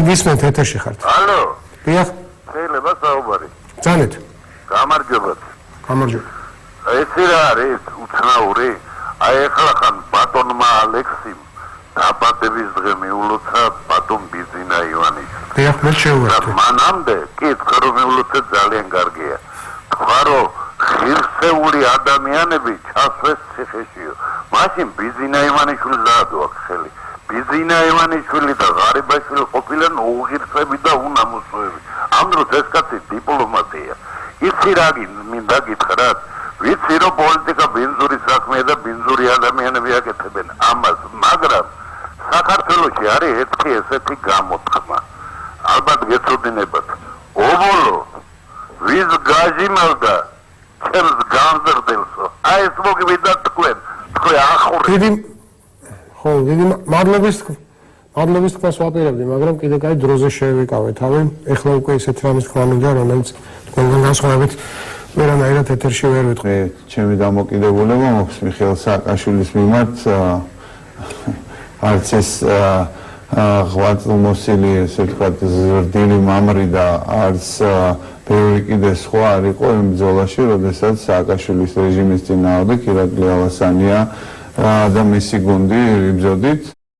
გისმენთ ეთერში ხართ. ალო. დიახ. შეიძლება საუბარი. ძალით. გამარჯობა. გამარჯობა. ეს რა არის უცნაური? აი ახლა ხან ბატონმა ალექსიმ დაბადების დღე მიულოცა ბატონ ბიზინა ივანიშვილი. დიახ, მე შევერთე. მანამდე კი თქვა რომ მიულოცა ძალიან კარგია. თქვა რომ ღირსეული ადამიანები ჩასვეს ციხეშიო. მაშინ ბიზინა ივანიშვილს დაადო აქ ხელი. ბიზინა ივანიშვილი და ღარიბაშვილი ყოფილან უღირსები და უნამოსოები. ამ დროს ეს კაცი დიპლომატია. იცი რა მინდა გითხრათ? ვიცი რომ პოლიტიკა ბინძური საქმეა და ბინძური ადამიანები აკეთებენ ამას, მაგრამ საქართველოში არის ერთი ესეთი გამოთქმა. ალბათ გეცოდინებათ. ობოლო ვის გაჟიმავდა ჩემს განზრდელსო. აი ეს მოგვიდა თქვენ ახურე. დიდი მადლობის თქმას ვაპირებდი, მაგრამ კიდე კაი დროზე შევიკავე თავი. ეხლა უკვე ისეთ რამის თქვა მინდა, რომელიც თქვენგან განსხვავებით ვერანაირად ეთერში ვერ ვიტყვი. ჩემი დამოკიდებულება მაქვს მიხეილ სააკაშვილის მიმართ არც ეს ღვაწლმოსილი, ესე ვთქვათ, ზრდილი მამრი და არც ბევრი კიდე სხვა არ იყო იმ ბრძოლაში, როდესაც სააკაშვილის რეჟიმის წინააღმდეგ ირაკლი ალასანია და მისი გუნდი იბრძოდით.